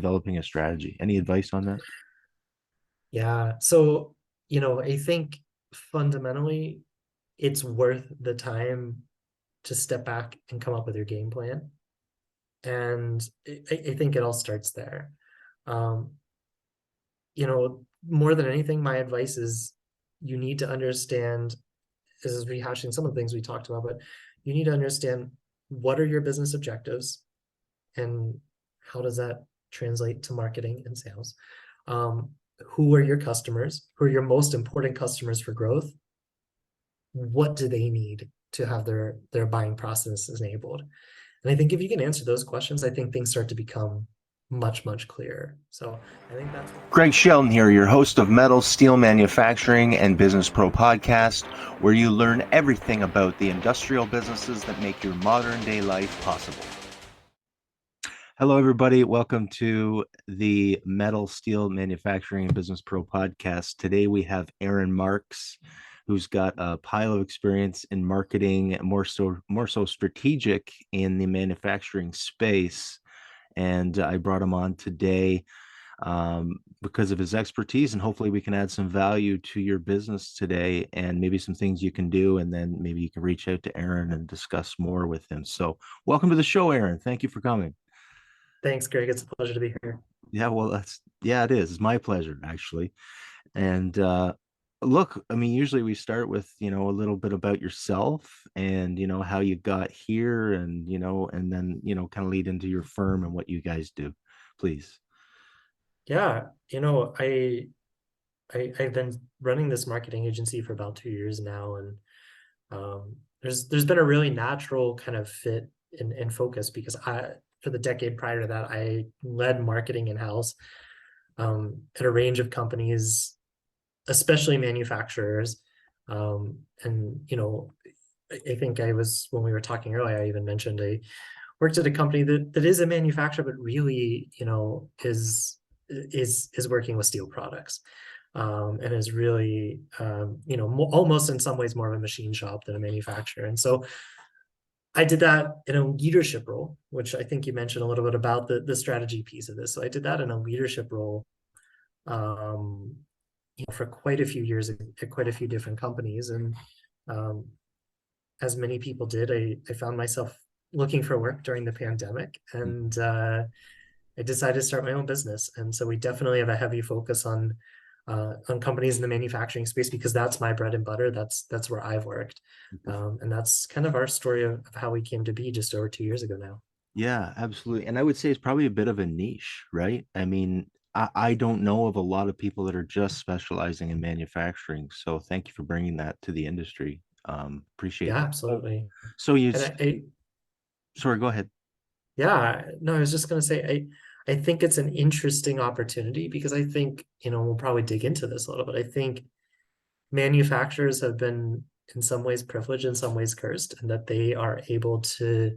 developing a strategy. Any advice on that? Yeah. So, I think fundamentally it's worth the time to step back and come up with your game plan. And I think it all starts there. Um, More than anything, my advice is you need to understand, this is rehashing some of the things we talked about, but you need to understand what are your business objectives and how does that translate to marketing and sales? Who are your customers? Who are your most important customers for growth? What do they need to have their buying process enabled? And I think if you can answer those questions, I think things start to become much, much clearer. So I think that's what. Greg Shelton here, your host of Metal, Steel Manufacturing, and Business Pro podcast, where you learn everything about the industrial businesses that make your modern day life possible. Hello, everybody. Welcome to the Metal, Steel Manufacturing, and Business Pro podcast. Today we have Aaron Marks, who's got a pile of experience in marketing, more so strategic in the manufacturing space. And I brought him on today because of his expertise, and hopefully we can add some value to your business today and maybe some things you can do. And then maybe you can reach out to Aaron and discuss more with him. So welcome to the show, Aaron. Thank you for coming. Thanks, Greg. It's a pleasure to be here. Yeah, well, it is. It's my pleasure, actually. And look, I mean, usually we start with, a little bit about yourself and, how you got here and, and then, kind of lead into your firm and what you guys do, please. Yeah, I've been running this marketing agency for about 2 years now, and there's been a really natural kind of fit in focus because for the decade prior to that I led marketing in-house at a range of companies, especially manufacturers. And I think I was, when we were talking earlier, I even mentioned I worked at a company that is a manufacturer, but really, is working with steel products, and is really, almost in some ways more of a machine shop than a manufacturer. And so I did that in a leadership role, which I think you mentioned a little bit about the strategy piece of this. So I did that in a leadership role, um, for quite a few years at quite a few different companies. And um, as many people did, I found myself looking for work during the pandemic, and I decided to start my own business. And so we definitely have a heavy focus on companies in the manufacturing space because that's my bread and butter. That's where I've worked, and that's kind of our story of how we came to be just over 2 years ago now. Yeah, absolutely. And I would say it's probably a bit of a niche, right? I mean, I don't know of a lot of people that are just specializing in manufacturing. So thank you for bringing that to the industry. Appreciate Yeah, that. Oh, absolutely. so you, And sorry, go ahead. yeah, no, I was just going to say, I think it's an interesting opportunity because I think, we'll probably dig into this a little bit. I think manufacturers have been in some ways privileged, in some ways cursed, and that they're able to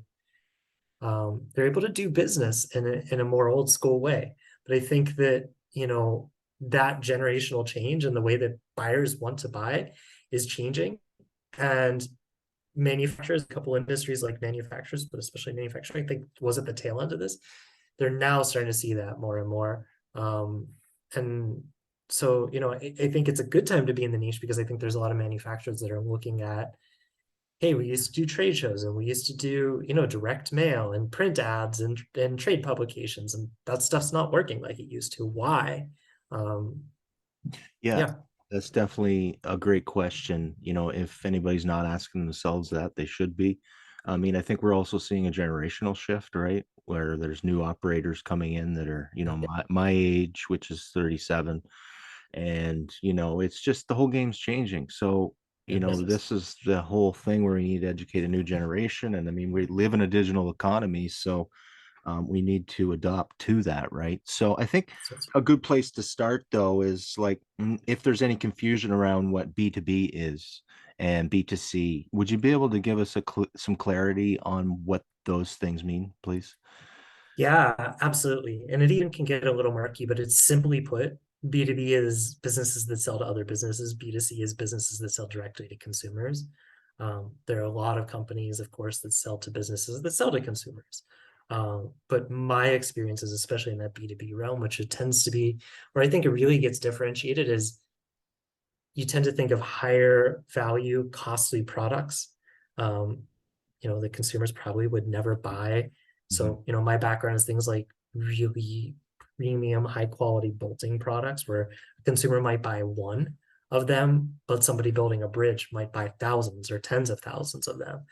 do business in a more old school way. But I think that, that generational change and the way that buyers want to buy is changing. And manufacturers, a couple industries like manufacturers, but especially manufacturing, I think was at the tail end of this. They're now starting to see that more and more. And so, I think it's a good time to be in the niche because I think there's a lot of manufacturers that are looking at, hey, we used to do trade shows and we used to do, direct mail and print ads and trade publications, and that stuff's not working like it used to. Why? Um, Yeah, yeah, that's definitely a great question. If anybody's not asking themselves that, they should be. I mean, I think we're also seeing a generational shift, right? Where there's new operators coming in that are, my age, which is 37. And, it's just the whole game's changing. So, yeah, this is the whole thing where we need to educate a new generation. And I mean, we live in a digital economy. So, we need to adopt to that, right? So I think a good place to start, though, is like if there's any confusion around what B2B is and B2C, would you be able to give us some clarity on what those things mean, please? yeah, absolutely. And it even can get a little murky, but it's simply put, B2B is businesses that sell to other businesses. B2C is businesses that sell directly to consumers. There are a lot of companies, of course, that sell to businesses that sell to consumers. But my experiences, especially in that B2B realm, which it tends to be where I think it really gets differentiated, is you tend to think of higher value, costly products. The consumers probably would never buy. Mhm. So, my background is things like really premium, high quality bolting products where a consumer might buy one of them, but somebody building a bridge might buy thousands or tens of thousands of them.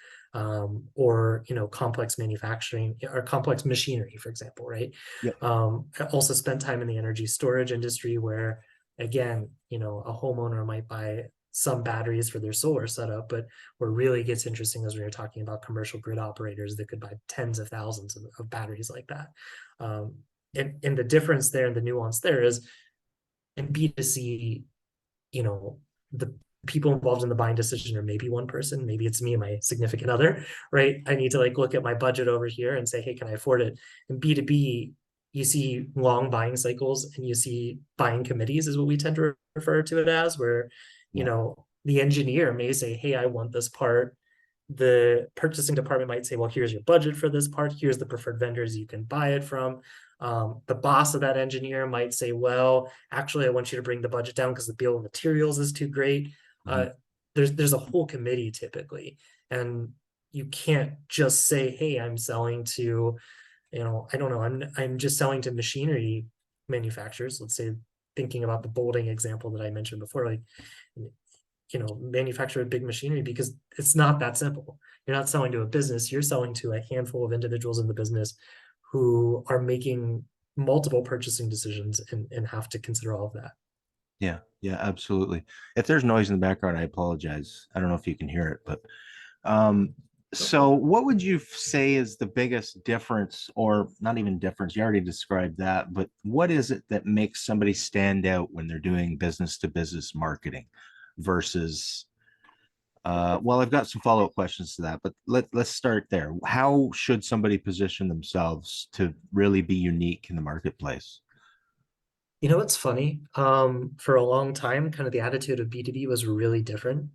Or complex manufacturing or complex machinery, for example, right? Yep. I also spent time in the energy storage industry where, again, a homeowner might buy some batteries for their solar setup, but what really gets interesting is when you're talking about commercial grid operators that could buy tens of thousands of batteries like that. And the difference there and the nuance there is in B2C, the people involved in the buying decision are maybe one person, maybe it's me and my significant other, right? I need to look at my budget over here and say, hey, can I afford it? In B2B, you see long buying cycles and you see buying committees is what we tend to refer to it as, where, Yeah. the engineer may say, hey, I want this part. The purchasing department might say, well, here's your budget for this part. Here's the preferred vendors you can buy it from. The boss of that engineer might say, well, actually, I want you to bring the budget down because the bill of materials is too great. Mhm. There's a whole committee typically, and you can't just say, hey, I'm selling to, I don't know, I'm just selling to machinery manufacturers. Let's say, thinking about the bolting example that I mentioned before, manufacture a big machinery, because it's not that simple. You're not selling to a business, you're selling to a handful of individuals in the business who are making multiple purchasing decisions and have to consider all of that. Yeah. Yeah, absolutely. If there's noise in the background, I apologize. I don't know if you can hear it, but um, so what would you say is the biggest difference, or not even difference? You already described that, but what is it that makes somebody stand out when they're doing business to business marketing versus well, I've got some follow-up questions to that, but let's start there. How should somebody position themselves to really be unique in the marketplace? What's funny? For a long time, kind of the attitude of B2B was really different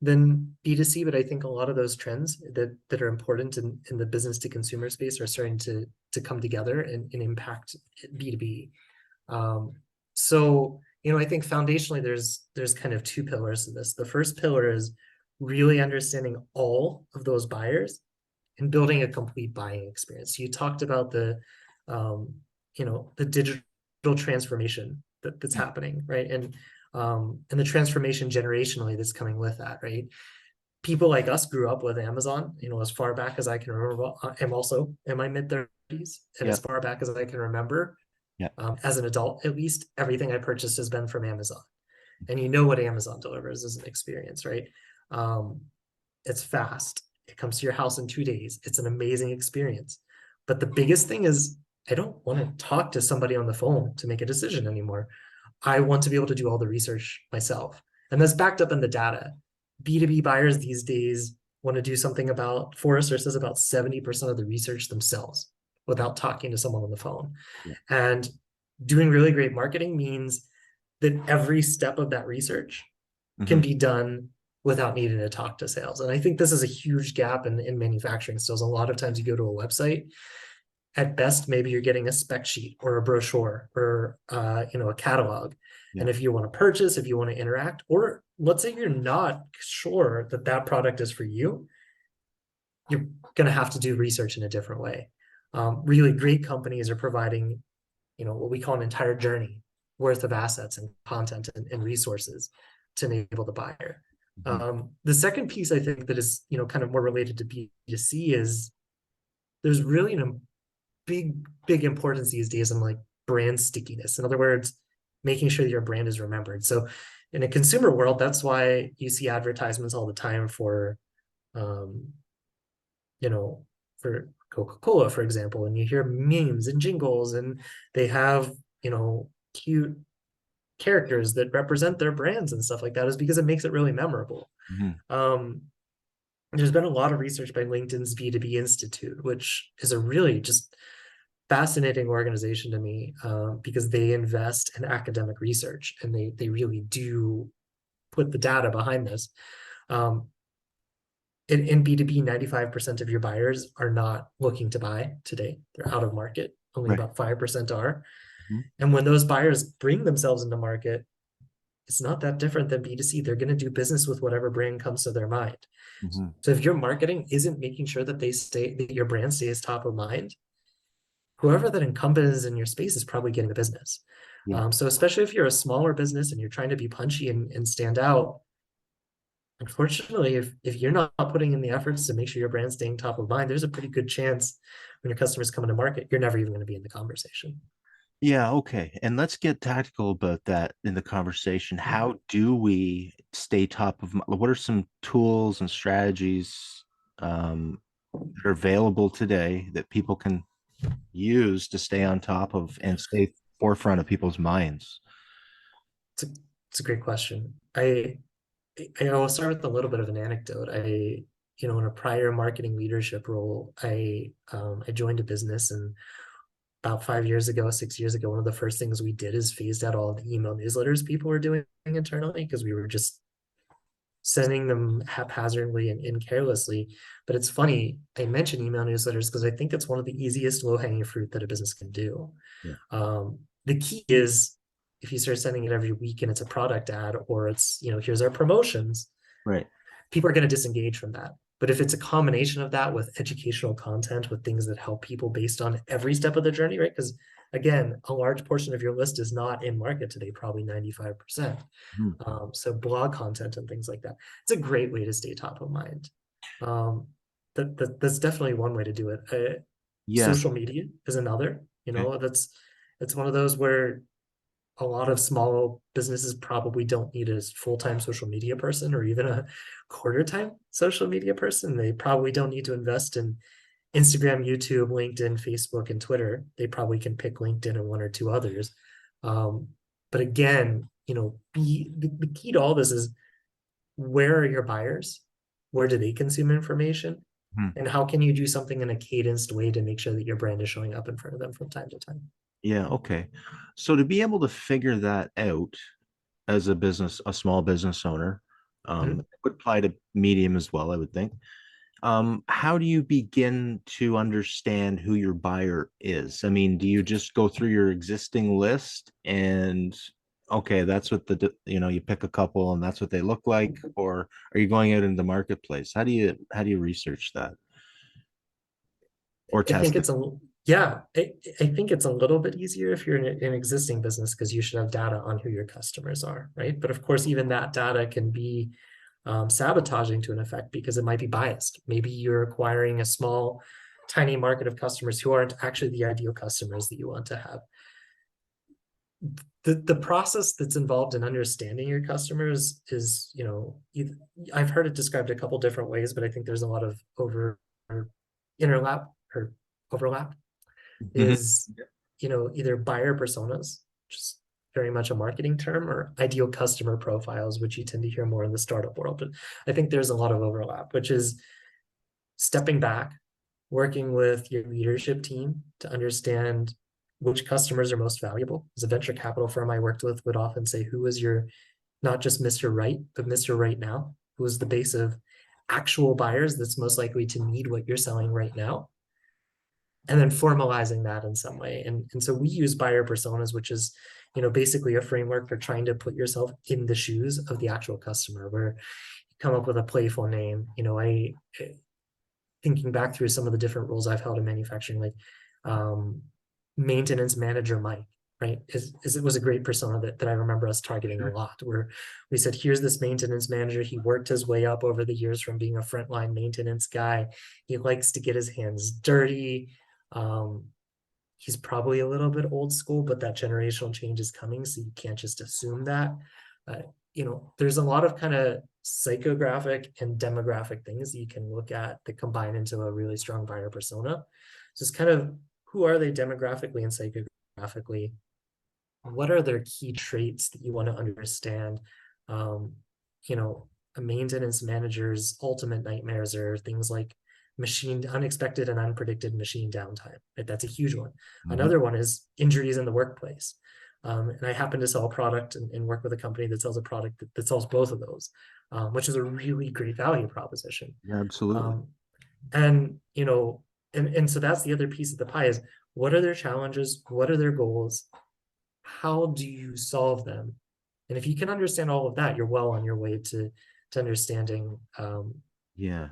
than B2C, but I think a lot of those trends that are important in the business to consumer space are starting to come together and impact B2B. So, I think foundationally there's kind of two pillars to this. The first pillar is really understanding all of those buyers and building a complete buying experience. You talked about um, the digital transformation that's Yeah. happening, right? And the transformation generationally that's coming with that, right? People like us grew up with Amazon, as far back as I can remember. I'm also in my mid-30s, and Yeah. as far back as I can remember, Yeah. as an adult, at least, everything I purchased has been from Amazon. And you know what Amazon delivers as an experience, right? Um, it's fast. It comes to your house in 2 days. It's an amazing experience. But the biggest thing is, I don't want to talk to somebody on the phone to make a decision anymore. I want to be able to do all the research myself. And that's backed up in the data. B2B buyers these days want to do something about, Forrester says, about 70% of the research themselves without talking to someone on the phone. Yeah. And doing really great marketing means that every step of that research can Mhm. be done without needing to talk to sales. And I think this is a huge gap in manufacturing stills. A lot of times you go to a website, at best, maybe you're getting a spec sheet or a brochure or a catalog. Yeah. And if you want to purchase, if you want to interact, or let's say you're not sure that that product is for you, you're going to have to do research in a different way. Really great companies are providing, what we call an entire journey worth of assets and content and resources to enable the buyer. Mhm. The second piece I think that is, kind of more related to B2C is there's really a big importance these days on brand stickiness. In other words, making sure that your brand is remembered. So in a consumer world, that's why you see advertisements all the time for, um, for Coca-Cola, for example, and you hear memes and jingles, and they have, cute characters that represent their brands and stuff like that, is because it makes it really memorable. Mhm. Um, there's been a lot of research by LinkedIn's B2B Institute, which is a really just fascinating organization to me, because they invest in academic research and they really do put the data behind this. Um, in B2B, 95% of your buyers are not looking to buy today. They're out of market. Only Right. about 5% are. Mhm. And when those buyers bring themselves into market, it's not that different than B2C. They're going to do business with whatever brand comes to their mind. Mhm. So if your marketing isn't making sure that that your brand stays top of mind, whoever that incumbent is in your space is probably getting the business. Yeah. So especially if you're a smaller business and you're trying to be punchy and stand out, unfortunately, if you're not putting in the efforts to make sure your brand's staying top of mind, there's a pretty good chance when your customers come into market, you're never even going to be in the conversation. Yeah, okay. And let's get tactical about that in the conversation. How do we stay top of what are some tools and strategies that are available today that people can use to stay on top of and stay forefront of people's minds? It's a great question. I will start with a little bit of an anecdote. In a prior marketing leadership role, I joined a business, and about 5 years ago, 6 years ago, one of the first things we did is phased out all the email newsletters people were doing internally because we were just sending them haphazardly and carelessly. But it's funny, I mention email newsletters because I think it's one of the easiest low-hanging fruit that a business can do. Yeah. The key is if you start sending it every week and it's a product ad, or it's, here's our promotions, Right. people are going to disengage from that. But if it's a combination of that with educational content, with things that help people based on every step of the journey, right? Because again, a large portion of your list is not in market today, probably 95%. Mhm. So blog content and things like that. It's a great way to stay top of mind. Um, that's definitely one way to do it. Yeah. Social media is another. Okay. It's one of those where a lot of small businesses probably don't need a full-time social media person or even a quarter-time social media person. They probably don't need to invest in Instagram, YouTube, LinkedIn, Facebook, and Twitter. They probably can pick LinkedIn and one or two others. Um, but again, the key to all this is, where are your buyers? Where do they consume information? Hmm. And how can you do something in a cadenced way to make sure that your brand is showing up in front of them from time to time? Yeah, okay. So to be able to figure that out as a small business owner, Mhm. it would apply to medium as well, I would think. How do you begin to understand who your buyer is? I mean, do you just go through your existing list and okay, that's what you pick a couple and that's what they look like, or are you going out into the marketplace? How do you research that or I think test it? it's a yeah, I think it's a little bit easier if you're in an existing business because you should have data on who your customers are, right? But of course, even that data can be sabotaging to an effect because it might be biased. Maybe you're acquiring a small, tiny market of customers who aren't actually the ideal customers that you want to have. The process that's involved in understanding your customers is, I've heard it described a couple different ways, but I think there's a lot of interlap or overlap Mhm. is, either buyer personas, which is very much a marketing term, or ideal customer profiles, which you tend to hear more in the startup world. But I think there's a lot of overlap, which is stepping back, working with your leadership team to understand which customers are most valuable. As a venture capital firm I worked with would often say, who is your, not just Mr. Right, but Mr. Right now? Who is the base of actual buyers that's most likely to need what you're selling right now? And then formalizing that in some way. And so we use buyer personas, which is, basically a framework for trying to put yourself in the shoes of the actual customer, where you come up with a playful name. Thinking back through some of the different roles I've held in manufacturing, like maintenance manager Mike, right? It was a great persona that I remember us targeting a lot, where we said, here's this maintenance manager. He worked his way up over the years from being a frontline maintenance guy. He likes to get his hands dirty. He's probably a little bit old school, but that generational change is coming. So you can't just assume that. There's a lot of kind of psychographic and demographic things that you can look at that combine into a really strong buyer persona. So it's kind of, who are they demographically and psychographically? What are their key traits that you want to understand? Um, a maintenance manager's ultimate nightmares are things like unexpected and unpredicted machine downtime. Right? That's a huge one. Mhm. Another one is injuries in the workplace. And I happen to sell a product and work with a company that sells a product that sells both of those, which is a really great value proposition. Yeah, absolutely. Um, and you know, and so that's the other piece of the pie is what are their challenges? What are their goals? How do you solve them? And if you can understand all of that, you're well on your way to understanding Yeah.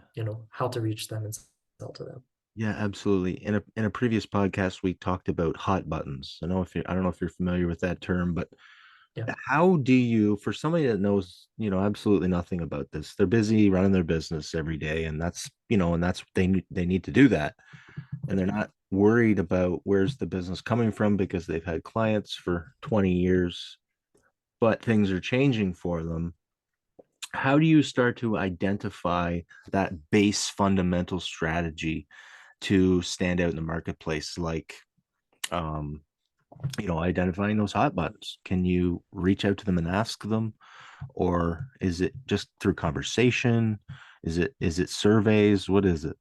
how to reach them and sell to them. Yeah, absolutely. In a previous podcast, we talked about hot buttons. I don't know if you're familiar with that term, but Yeah. how do you, for somebody that knows, absolutely nothing about this, they're busy running their business every day, and that's they need to do that, and they're not worried about where's the business coming from because they've had clients for 20 years, but things are changing for them. How do you start to identify that base fundamental strategy to stand out in the marketplace, like um identifying those hot buttons? Can you reach out to them and ask them, or is it just through conversation? Is it surveys? What is it?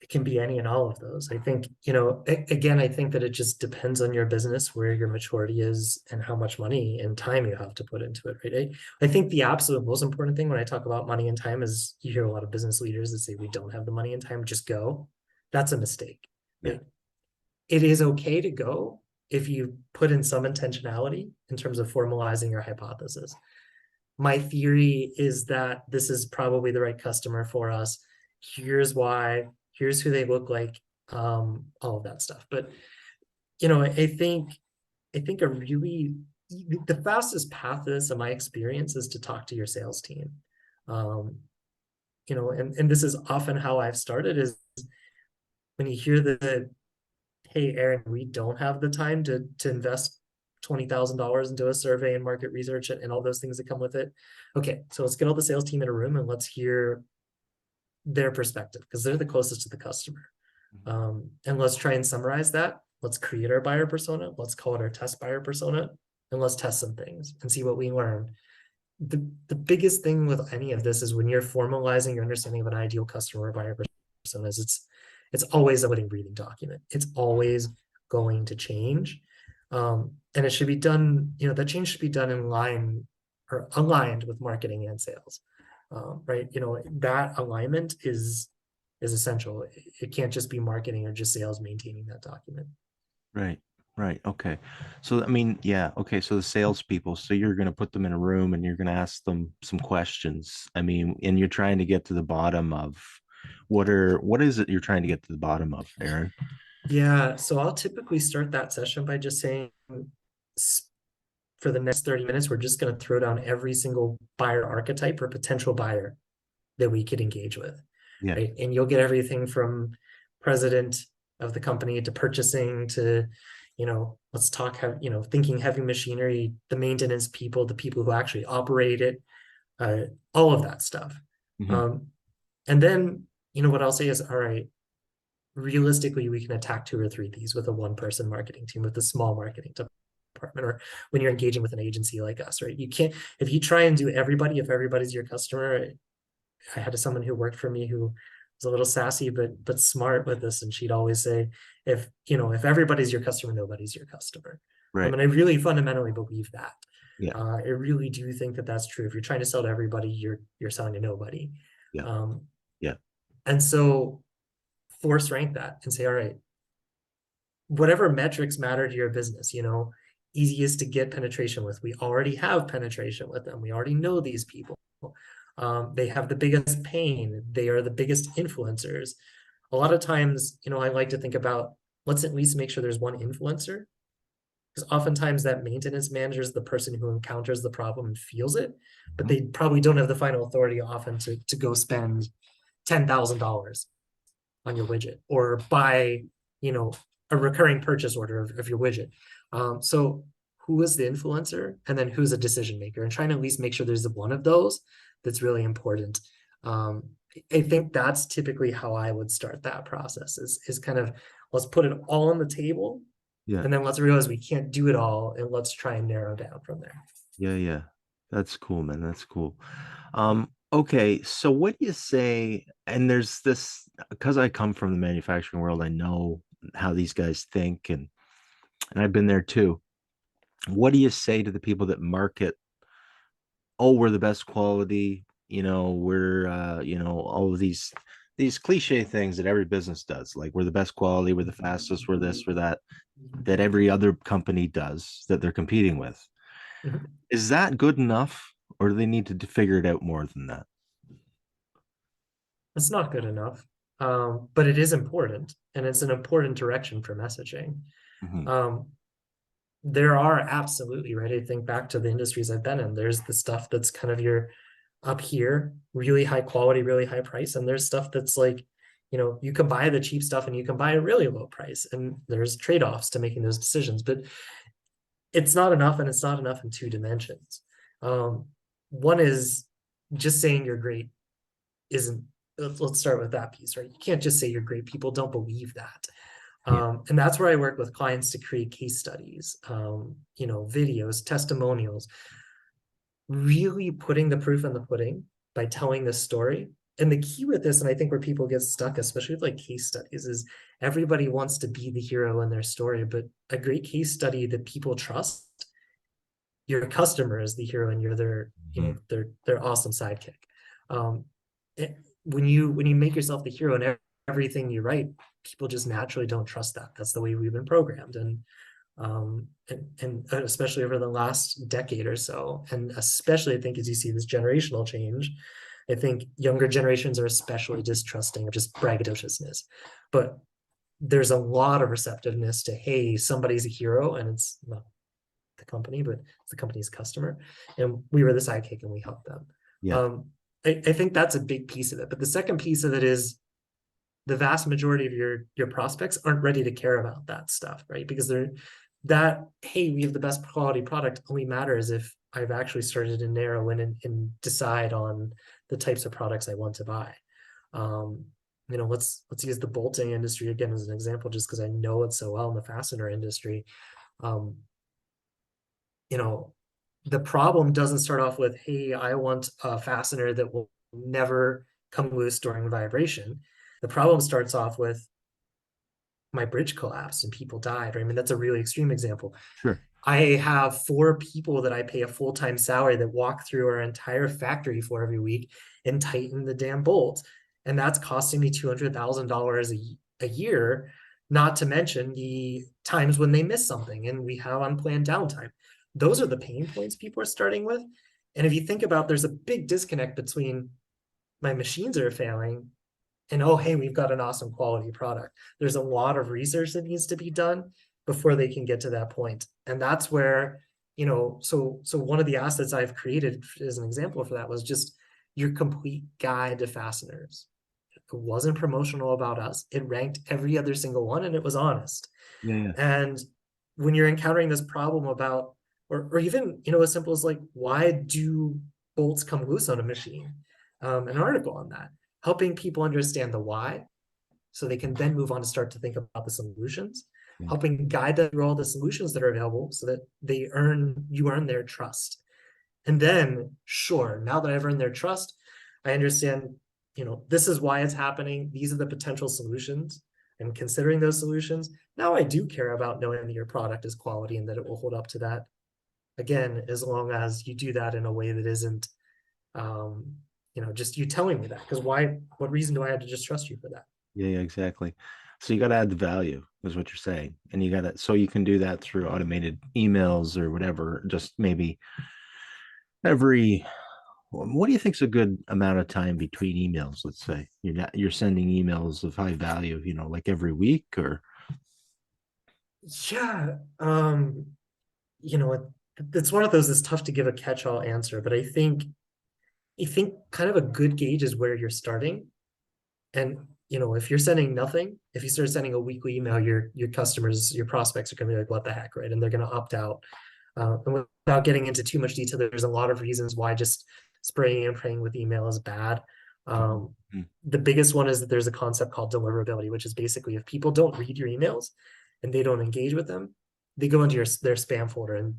It can be any and all of those. I think, again, I think that it just depends on your business, where your maturity is, and how much money and time you have to put into it, right? I think the absolute most important thing when I talk about money and time is you hear a lot of business leaders that say we don't have the money and time, just go. That's a mistake, Yeah. right? It is okay to go if you put in some intentionality in terms of formalizing your hypothesis. My theory is that this is probably the right customer for us. Here's why, here's who they look like, all of that stuff. But I think a really the fastest path to this, in my experience, is to talk to your sales team. Um, and this is often how I've started is when you hear the, hey, Aaron, we don't have the time to invest $20,000 into a survey and market research and all those things that come with it. Okay, so let's get all the sales team in a room and let's hear their perspective because they're the closest to the customer. And let's try and summarize that. Let's create our buyer persona. Let's call it our test buyer persona, and let's test some things and see what we learn. The biggest thing with any of this is when you're formalizing your understanding of an ideal customer or buyer persona is it's always a living, breathing document. It's always going to change. And it should be done, that change should be done in line or aligned with marketing and sales. Right. That alignment is essential. It can't just be marketing or just sales maintaining that document. Right. Right. Okay. So I mean, yeah. Okay. So the salespeople. So you're going to put them in a room and you're going to ask them some questions. I mean, and you're trying to get to the bottom of what is it you're trying to get to the bottom of, Aaron? Yeah. So I'll typically start that session by just saying, for the next 30 minutes, we're just going to throw down every single buyer archetype or potential buyer that we could engage with. Yeah. Right. And you'll get everything from president of the company to purchasing to, let's talk, thinking heavy machinery, the maintenance people, the people who actually operate it, all of that stuff. Mhm. Um, and then, what I'll say is, all right, realistically, we can attack 2 or 3 of these with a one-person marketing team, with a small marketing department, or when you're engaging with an agency like us, right? You can't, if you try and do everybody, if everybody's your customer. I had someone who worked for me who was a little sassy but smart with this, and she'd always say, if everybody's your customer, nobody's your customer. Right. And I really fundamentally believe that. Yeah. I really do think that that's true. If you're trying to sell to everybody, you're selling to nobody. Yeah. Um, Yeah. and so force rank that and say, all right, whatever metrics matter to your business, easiest to get penetration with. We already have penetration with them. We already know these people. They have the biggest pain. They are the biggest influencers. A lot of times, I like to think about, let's at least make sure there's one influencer, because oftentimes that maintenance manager is the person who encounters the problem and feels it, but they probably don't have the final authority often to go spend $10,000 on your widget or buy, a recurring purchase order of your widget. So who is the influencer, and then who's a decision maker, and trying to at least make sure there's one of those that's really important. I think that's typically how I would start that process is kind of, let's put it all on the table, Yeah. and then let's realize we can't do it all, and let's try and narrow down from there. Yeah. Yeah. That's cool, man. That's cool. Okay, so what do you say? And there's this, because I come from the manufacturing world, I know how these guys think, and I've been there too. what do you say to the people that market, oh, we're the best quality, we're all of these cliche things that every business does, like we're the best quality, we're the fastest, we're this, we're that, that every other company does that they're competing with. Mhm. Is that good enough, or do they need to figure it out more than that? It's not good enough, but it is important, and it's an important direction for messaging. Mm-hmm. Um, there are absolutely, right? I think back to the industries I've been in, there's the stuff that's kind of your up here, really high quality, really high price. And there's stuff that's like, you can buy the cheap stuff and you can buy a really low price. And there's trade-offs to making those decisions, but it's not enough, and it's not enough in two dimensions. One is just saying you're great isn't, let's start with that piece, right? You can't just say you're great. People don't believe that. Yeah. And that's where I work with clients to create case studies, videos, testimonials, really putting the proof in the pudding by telling this story. And the key with this, and I think where people get stuck, especially with like case studies, is everybody wants to be the hero in their story, but a great case study that people trust, your customer is the hero and you're their, Mhm. their awesome sidekick. Um, when you make yourself the hero in everything you write, people just naturally don't trust that. That's the way we've been programmed. And especially over the last decade or so, and especially I think as you see this generational change, I think younger generations are especially distrusting of just braggadociousness. But there's a lot of receptiveness to, hey, somebody's a hero, and it's not the company, but it's the company's customer. And we were the sidekick and we helped them. Yeah. I think that's a big piece of it. But the second piece of it is the vast majority of your prospects aren't ready to care about that stuff, right? Because they're that, hey, we have the best quality product only matters if I've actually started to narrow in and decide on the types of products I want to buy. Um, let's use the bolting industry again as an example, just because I know it so well in the fastener industry. Um, you know, the problem doesn't start off with, hey, I want a fastener that will never come loose during vibration. The problem starts off with my bridge collapsed and people died. Right? I mean, that's a really extreme example. Sure. I have 4 people that I pay a full-time salary that walk through our entire factory floor every week and tighten the damn bolts. And that's costing me $200,000 a year, not to mention the times when they miss something and we have unplanned downtime. Those are the pain points people are starting with. And if you think about, there's a big disconnect between my machines are failing and, oh, hey, we've got an awesome quality product. There's a lot of research that needs to be done before they can get to that point. And that's where, so one of the assets I've created as an example for that was just your complete guide to fasteners. It wasn't promotional about us. It ranked every other single one, and it was honest. Yeah. Yeah. And when you're encountering this problem about, or even, as simple as like, why do bolts come loose on a machine? An article on that, helping people understand the why, so they can then move on to start to think about the solutions, Yeah. helping guide them through all the solutions that are available so that you earn their trust. And then, sure, now that I've earned their trust, I understand, this is why it's happening. These are the potential solutions. And considering those solutions, now I do care about knowing that your product is quality and that it will hold up to that. Again, as long as you do that in a way that isn't, just you telling me that. Because what reason do I have to just trust you for that? Yeah, yeah, exactly. So you got to add the value, is what you're saying, and you got to, so you can do that through automated emails or whatever. Just maybe every, what do you think's a good amount of time between emails? Let's say you're sending emails of high value, like every week, or Yeah. You know, it, it's one of those that's tough to give a catch-all answer, but I think kind of a good gauge is where you're starting. And if you're sending nothing, if you start sending a weekly email, your customers, your prospects are going to be like, what the heck, right? And they're going to opt out. And without getting into too much detail, there's a lot of reasons why just spraying and praying with email is bad. Mhm. The biggest one is that there's a concept called deliverability, which is basically if people don't read your emails and they don't engage with them, they go into their spam folder and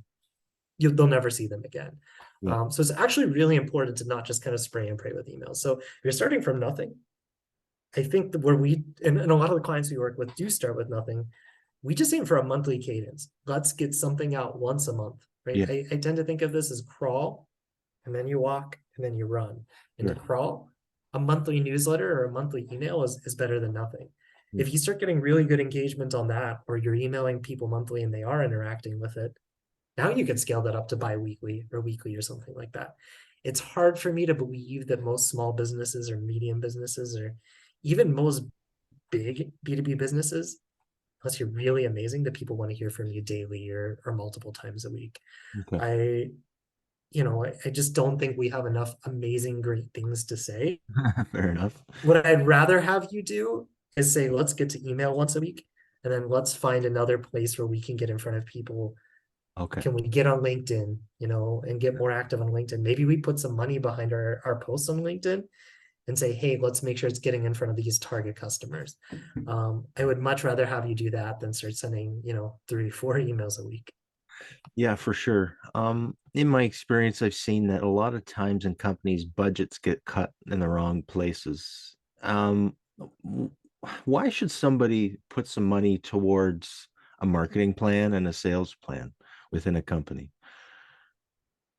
they'll never see them again. Yeah, So it's actually really important to not just kind of spray and pray with emails. So if you're starting from nothing, I think that where and a lot of the clients we work with do start with nothing. we just aim for a monthly cadence. Let's get something out once a month, right? Yeah. I tend to think of this as crawl, and then you walk, and then you run. And to Right. crawl, a monthly newsletter or a monthly email is better than nothing. Mm. If you start getting really good engagement on that, or you're emailing people monthly and they are interacting with it, now you can scale that up to bi-weekly or weekly or something like that. It's hard for me to believe that most small businesses or medium businesses or even most big B2B businesses, unless you're really amazing, that people want to hear from you daily or multiple times a week. Okay. I just don't think we have enough amazing, great things to say. Fair enough. What I'd rather have you do is say, let's get to email once a week, and then let's find another place where we can get in front of people. Okay. Can we get on LinkedIn, and get more active on LinkedIn? Maybe we put some money behind our posts on LinkedIn and say, hey, let's make sure it's getting in front of these target customers. I would much rather have you do that than start sending, 3, 4 emails a week. Yeah, for sure. In my experience, I've seen that a lot of times in companies, budgets get cut in the wrong places. W- why should somebody put some money towards a marketing plan and a sales plan within a company?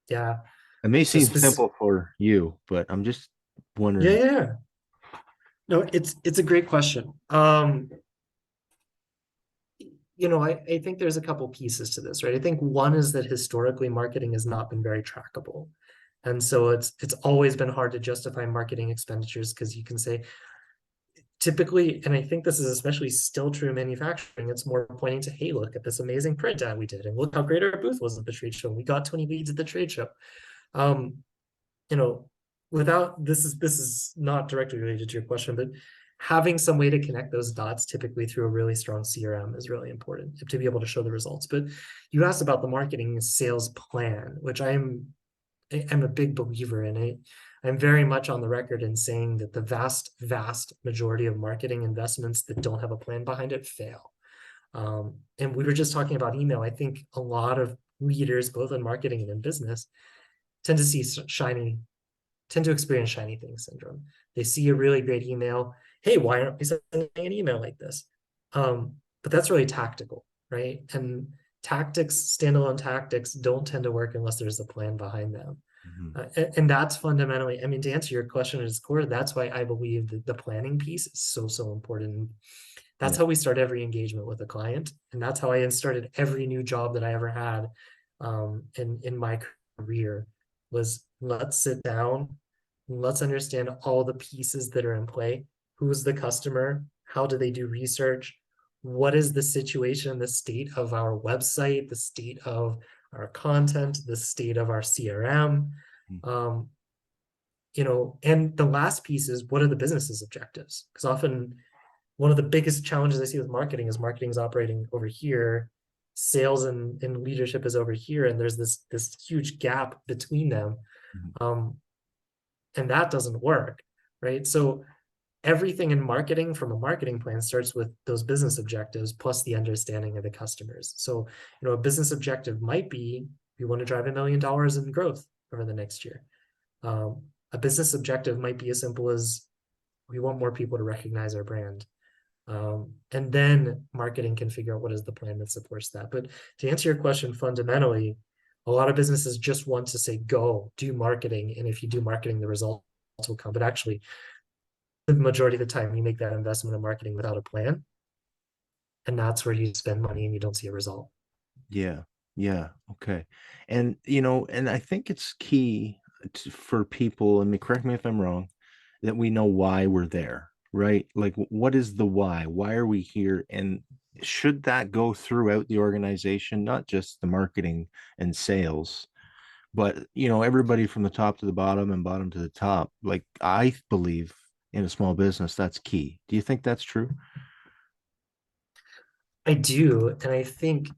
Yeah. It may So seem simple for you, but I'm just yeah, wondering. yeah. No, it's a great question. I think there's a couple pieces to this, right? I think one is that historically marketing has not been very trackable. And so it's always been hard to justify marketing expenditures because you can say typically, and I think this is especially still true in manufacturing, it's more pointing to, hey, look at this amazing print ad we did, and look how great our booth was at the trade show. We got 20 leads at the trade show. Um, you know, without this is not directly related to your question, but having some way to connect those dots, typically through a really strong CRM, is really important to be able to show the results. But you asked about the marketing sales plan, which I'm a big believer in it. I'm very much on the record in saying that the vast majority of marketing investments that don't have a plan behind it fail. And we were just talking about email. I think a lot of leaders, both in marketing and in business, tend to see tend to experience shiny thing syndrome. They see a really great email. Hey, why aren't we sending an email like this? But that's really tactical, right? And standalone tactics don't tend to work unless there's a plan behind them. Mhm. And that's fundamentally, I mean, to answer your question at its core, that's why I believe that the planning piece is so important. That's Yeah. how we start every engagement with a client. And that's how I started every new job that I ever had in my career was let's sit down, let's understand all the pieces that are in play. Who's the customer? How do they do research? What is the situation, the state of our website, the state of our content, the state of our CRM? Um, and the last piece is what are the business's objectives? Because often one of the biggest challenges I see with marketing is marketing's operating over here, sales and leadership is over here, and there's this huge gap between them. Mhm. Um, and that doesn't work, right? So everything in marketing from a marketing plan starts with those business objectives plus the understanding of the customers. So, a business objective might be we want to drive $1 million in growth over the next year. A business objective might be as simple as we want more people to recognize our brand. And then marketing can figure out what is the plan that supports that. But to answer your question, fundamentally, a lot of businesses just want to say, go do marketing. And if you do marketing, the results will come. But actually, the majority of the time, you make that investment in marketing without a plan. And that's where you spend money and you don't see a result. Yeah. Yeah. Okay. And I think it's key for people, I mean, correct me if I'm wrong, that we know why we're there, right? Like, what is the why? Why are we here? And should that go throughout the organization, not just the marketing and sales, but, everybody from the top to the bottom and bottom to the top? Like, I believe in a small business, that's key. Do you think that's true? I do. And I think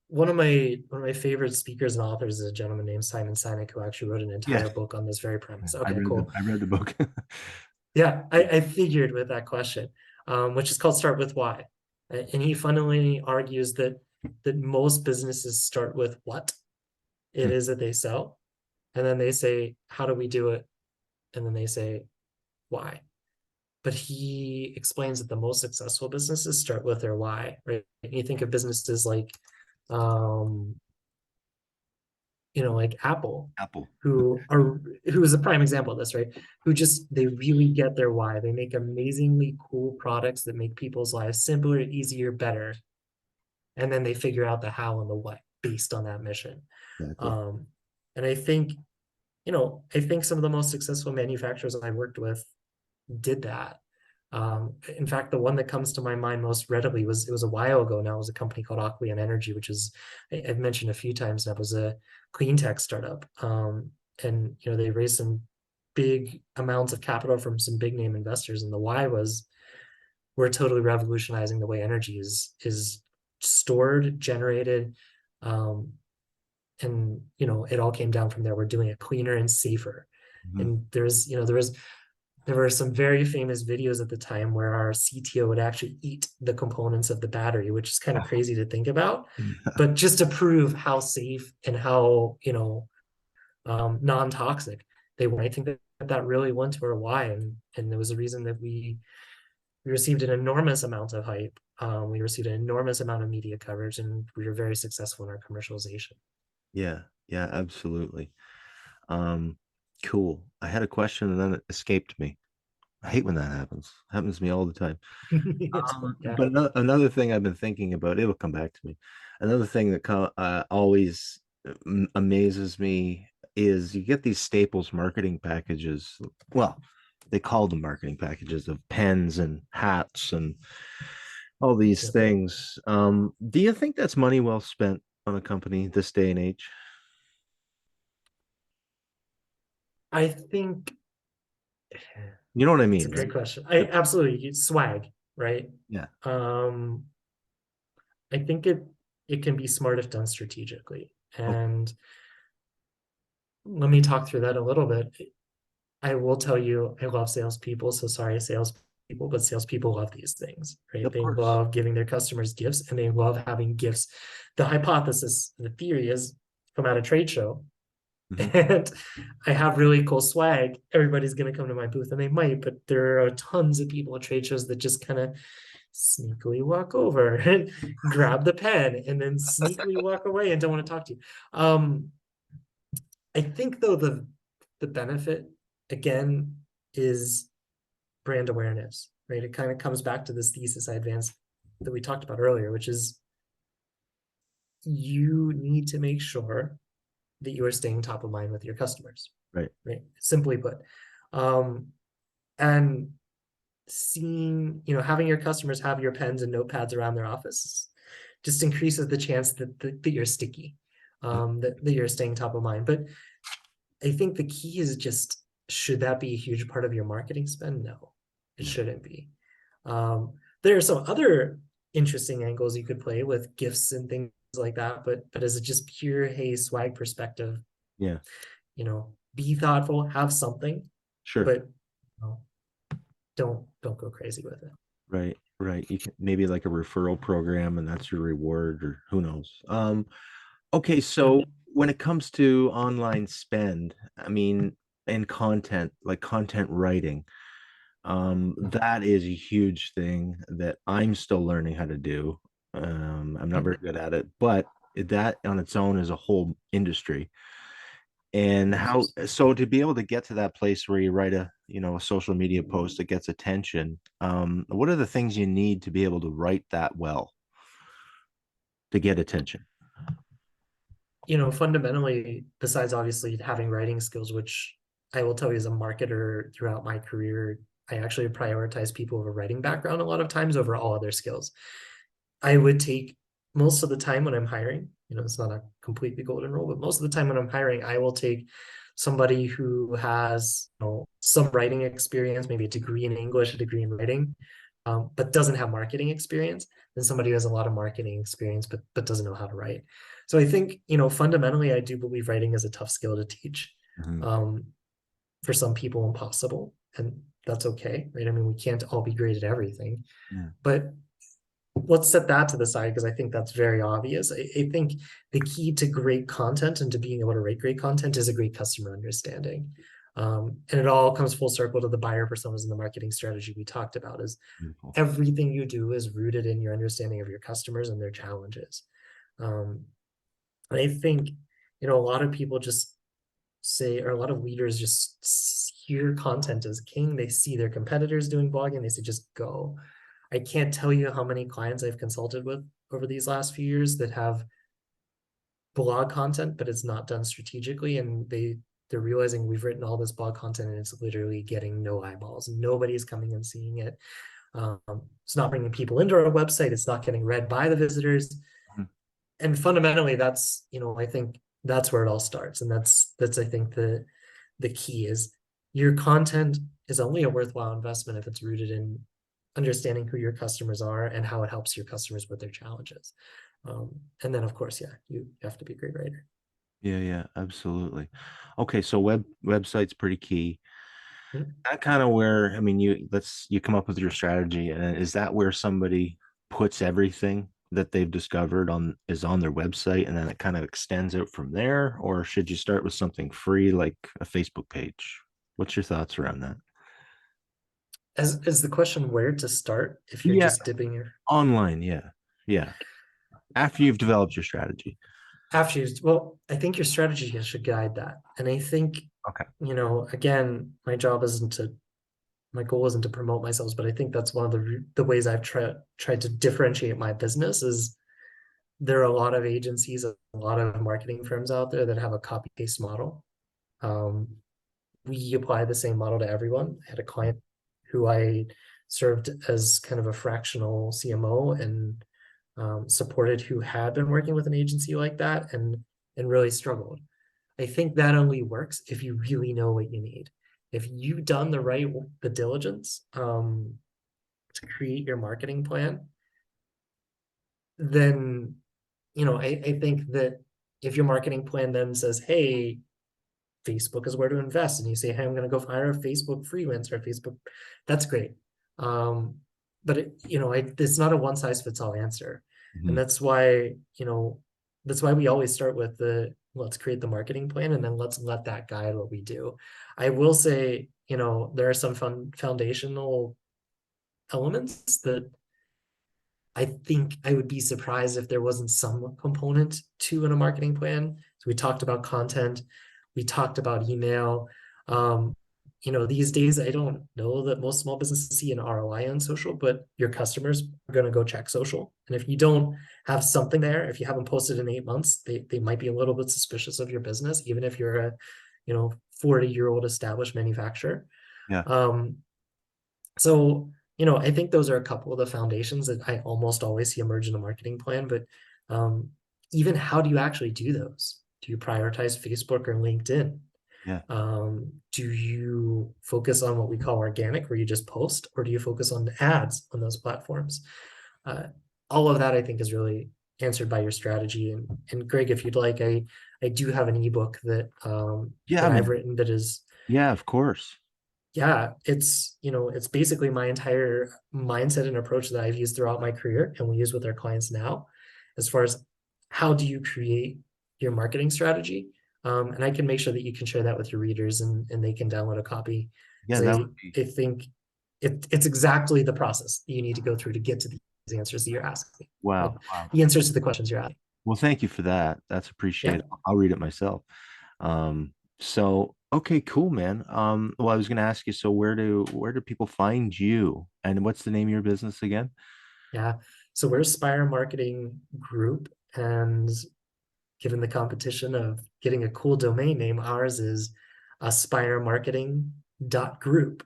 one of my favorite speakers and authors is a gentleman named Simon Sinek, who actually wrote an Yes. entire book on this very Yeah, premise. I Okay, read the cool. I read the book. Yeah, I figured with that question, which is called Start with Why. And he fundamentally argues that most businesses start with what it is that they sell, and then they say, how do we do it? And then they say, why? but he explains that the most successful businesses start with their why, right? And you think of businesses like, um, like Apple, Apple. who is a prime example of this, right? Who just, they really get their why. They make amazingly cool products that make people's lives simpler, easier, better. And then they figure out the how and the what based on that mission. Exactly. Um, and I think some of the most successful manufacturers I worked with did that. In fact, the one that comes to my mind most readily was, it was a while ago now, it was a company called Aquilian Energy, which is, I've mentioned a few times, that was a clean tech startup. And they raised some big amounts of capital from some big name investors. And the why was, we're totally revolutionizing the way energy is stored, generated. And it all came down from there. We're doing it cleaner and safer. Mhm. And there were some very famous videos at the time where our CTO would actually eat the components of the battery, which is kind of crazy to think about, but just to prove how safe and how, non-toxic they were. I think that really went to our why. And there was a reason that we received an enormous amount of hype. We received an enormous amount of media coverage, and we were very successful in our commercialization. Yeah, yeah, absolutely. Um, cool. I had a question and then it escaped me. I hate when that happens. It happens to me all the time. Yeah. But another thing I've been thinking about, it'll come back to me. Another thing that always amazes me is you get these staples marketing packages. Well, they call them marketing packages of pens and hats and all these Yeah. things. Do you think that's money well spent on a company this day and age? I think You know what I it's a mean, right? great question. I absolutely swag, right? Yeah. Um, I think it can be smart if done strategically. Okay. And let me talk through that a little bit. I will tell you, I love salespeople. So sorry, salespeople, but salespeople love these things, right? Of They course. love giving their customers gifts, and they love having gifts. The hypothesis, the theory is, come at a trade show, Mhm. and I have really cool swag. Everybody's going to come to my booth, and they might, but there are tons of people at trade shows that just kind of sneakily walk over and grab the pen and then sneakily walk away and don't want to talk to you. I think though the benefit again is brand awareness, right? It kind of comes back to this thesis I advanced that we talked about earlier, which is you need to make sure that you are staying top of mind with your customers, Right. right? Simply put. Um, and seeing, having your customers have your pens and notepads around their office just increases the chance that you're sticky, that you're staying top of mind. But I think the key is just, should that be a huge part of your marketing spend? No, it No. shouldn't be. There are some other interesting angles you could play with gifts and things like that, but as a just pure, hey, swag perspective, Yeah. be thoughtful, have something, Sure. but don't go crazy with it. Right. Right. You can maybe like a referral program and that's your reward or who knows. Okay, Yeah. so when it comes to online spend, I mean, and content, like content writing, that is a huge thing that I'm still learning how to do. I'm not very good at it, but that on its own is a whole industry. And Yes. how, so to be able to get to that place where you write a social media post that gets attention, what are the things you need to be able to write that well to get attention? Fundamentally, besides obviously having writing skills, which I will tell you as a marketer throughout my career, I actually prioritize people with a writing background a lot of times over all other skills. I would take, most of the time when I'm hiring, it's not a completely golden rule, but most of the time when I'm hiring, I will take somebody who has, some writing experience, maybe a degree in English, a degree in writing, but doesn't have marketing experience, than somebody who has a lot of marketing experience, but doesn't know how to write. So I think, fundamentally, I do believe writing is a tough skill to teach. Mhm. Um, for some people, impossible, and that's okay, right? I mean, we can't all be great at everything, Yeah. but let's set that to the side because I think that's very obvious. I think the key to great content and to being able to write great content is a great customer understanding. And it all comes full circle to the buyer personas and the marketing strategy we talked about. Is Beautiful. everything you do is rooted in your understanding of your customers and their challenges. Um, and I think, a lot of people just say, or a lot of leaders just hear content as king. They see their competitors doing blogging. They say, just go. I can't tell you how many clients I've consulted with over these last few years that have blog content, but it's not done strategically. And they're realizing we've written all this blog content and it's literally getting no eyeballs. Nobody's coming and seeing it. It's not bringing people into our website. It's not getting read by the visitors. Mhm. And fundamentally, that's, I think that's where it all starts. And that's I think the key is your content is only a worthwhile investment if it's rooted in understanding who your customers are and how it helps your customers with their challenges. And then of course, yeah, you have to be a great writer. Yeah, yeah, absolutely. Okay, so website's pretty key. Mhm. That kind of where, I mean, you come up with your strategy, and is that where somebody puts everything that they've discovered on their website, and then it kind of extends out from there? Or should you start with something free like a Facebook page? What's your thoughts around that? As is the question where to start if you're Yeah, just dipping your online, yeah. Yeah. After you've developed your strategy. after you, well, I think your strategy should guide that. And I think, Okay. again, my goal isn't to promote myself, but I think that's one of the ways I've tried to differentiate my business is there are a lot of agencies, a lot of marketing firms out there that have a copy paste model. Um, we apply the same model to everyone. I had a client who I served as kind of a fractional CMO and supported who had been working with an agency like that and really struggled. I think that only works if you really know what you need. If you've done the diligence to create your marketing plan, then I think that if your marketing plan then says, hey, Facebook is where to invest, and you say, hey, I'm going to go hire a Facebook freelancer, Facebook, that's great. But it's not a one size fits all answer. And Mhm. that's why we always start with let's create the marketing plan and then let's let that guide what we do. I will say, there are some foundational elements that I think I would be surprised if there wasn't some component to in a marketing plan. So we talked about content, we talked about email. These days I don't know that most small businesses see an ROI on social, but your customers are going to go check social. And if you don't have something there, if you haven't posted in 8 months, they might be a little bit suspicious of your business, even if you're a 40-year-old established manufacturer. Yeah. Um, so, I think those are a couple of the foundations that I almost always see emerge in a marketing plan. But um, even how do you actually do those? Do you prioritize Facebook or LinkedIn? Yeah. Do you focus on what we call organic, where you just post, or do you focus on ads on those platforms? Uh, all of that, I think, is really answered by your strategy. And Greg, if you'd like, I do have an ebook Yeah, that I I've mean, written that is yeah, of course. yeah, it's basically my entire mindset and approach that I've used throughout my career and we use with our clients now, as far as how do you create your marketing strategy. And I can make sure that you can share that with your readers and they can download a copy Yeah, because that I, would be I think it's exactly the process that you need to go through to get to these answers that you're asking, wow. or Wow. the answers to the questions you're asking. Well, thank you for that. That's Yeah. appreciated. I'll read it myself. So okay, cool, man. Well, I was gonna ask you, so where do people find you? And what's the name of your business again? Yeah. So we're Aspire Marketing Group, and given the competition of getting a cool domain name, ours is aspiremarketing.group.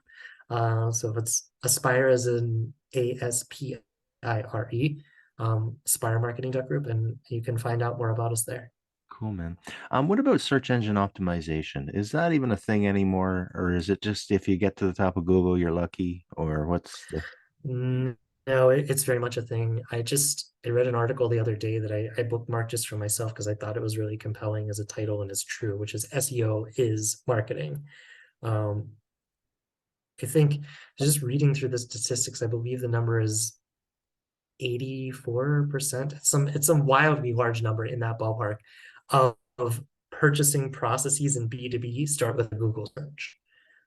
So if it's Aspire as in ASPIRE, aspiremarketing.group, and you can find out more about us there. Cool, man. What about search engine optimization? Is that even a thing anymore, or is it just if you get to the top of Google, you're lucky, or what's the No, it's very much a thing. I read an article the other day that I bookmarked just for myself because I thought it was really compelling as a title and it's true, which is SEO is marketing. Um, I think just reading through the statistics, I believe the number is 84%. It's some wildly large number in that ballpark of purchasing processes in B2B start with a Google search.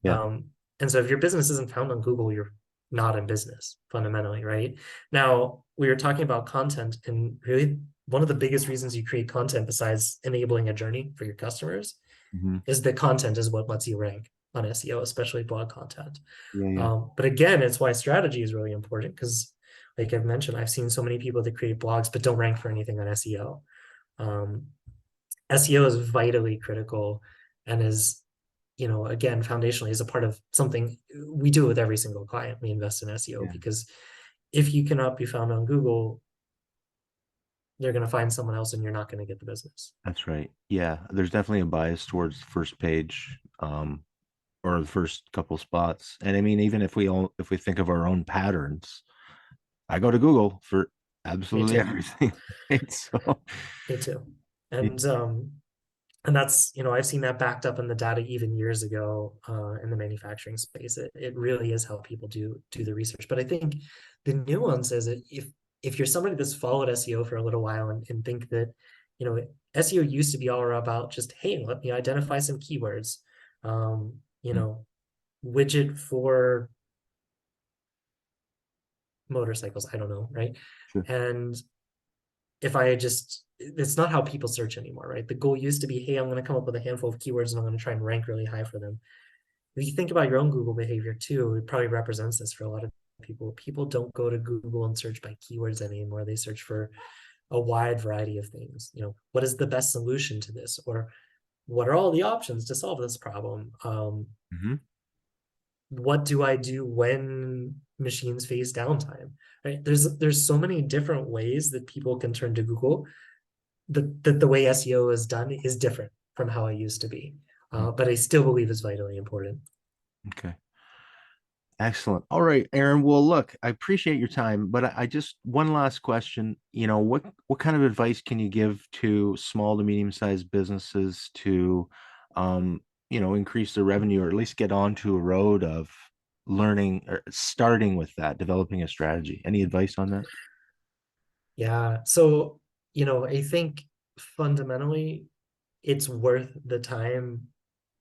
Yeah. And so if your business isn't found on Google, you're not in business fundamentally, right? Now, we were talking about content, and really one of the biggest reasons you create content besides enabling a journey for your customers Mm-hmm. is that content is what lets you rank on SEO, especially blog content. Yeah. But again, it's why strategy is really important, because like I've mentioned, I've seen so many people that create blogs but don't rank for anything on SEO. SEO is vitally critical and is, again, foundationally is a part of something we do with every single client. We invest in SEO because if you cannot be found on Google, they're going to find someone else and you're not going to get the business. That's right. Yeah, there's definitely a bias towards the first page, or the first couple spots. And I mean, even if we think of our own patterns, I go to Google for absolutely everything. Right? So Me too. And that's, I've seen that backed up in the data even years ago in the manufacturing space. It really is how people do the research. But I think the nuance is that if you're somebody that's followed SEO for a little while and think that, SEO used to be all about just, hey, let me identify some keywords, widget for motorcycles, I don't know, right? sure. And it's not how people search anymore, right? The goal used to be, hey, I'm going to come up with a handful of keywords and I'm going to try and rank really high for them. If you think about your own Google behavior too, it probably represents this for a lot of people. People don't go to Google and search by keywords anymore. They search for a wide variety of things. What is the best solution to this? Or what are all the options to solve this problem? Mm-hmm. What do I do when machines face downtime? Right? There's so many different ways that people can turn to Google. The way SEO is done is different from how it used to be, but I still believe it's vitally important. Okay. Excellent. All right, Aaron. Well, look, I appreciate your time, but I just one last question. What kind of advice can you give to small to medium-sized businesses to, increase their revenue or at least get onto a road of learning or starting with that, developing a strategy? Any advice on that? Yeah. So, I think fundamentally it's worth the time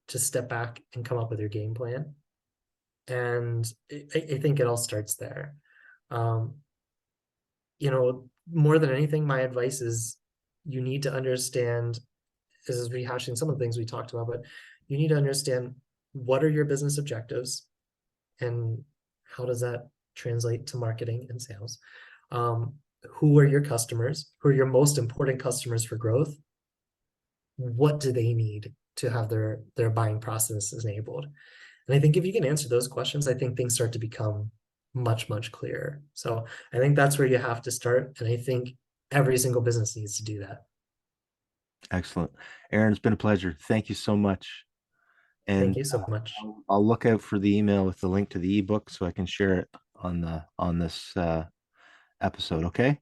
to step back and come up with your game plan. And I think it all starts there. Um, more than anything, my advice is you need to understand, this is rehashing some of the things we talked about, but you need to understand what are your business objectives and how does that translate to marketing and sales? Who are your customers? Who are your most important customers for growth? What do they need to have their buying processes enabled? And I think if you can answer those questions, I think things start to become much, much clearer. So I think that's where you have to start. And I think every single business needs to do that. Excellent. Aaron, it's been a pleasure. Thank you so much. Thank And you so much. I'll look out for the email with the link to the ebook so I can share it on this episode. Okay.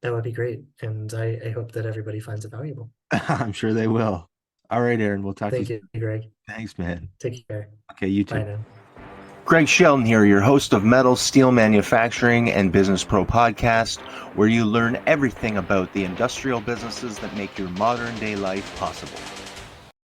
That would be great. And I hope that everybody finds it valuable. I'm sure they will. All right, Aaron. We'll talk to Thank you you, soon. Greg. Thanks, man. Take care. Okay, you Bye too. now. Greg Shelton here, your host of Metal, Steel Manufacturing and Business Pro podcast, where you learn everything about the industrial businesses that make your modern day life possible.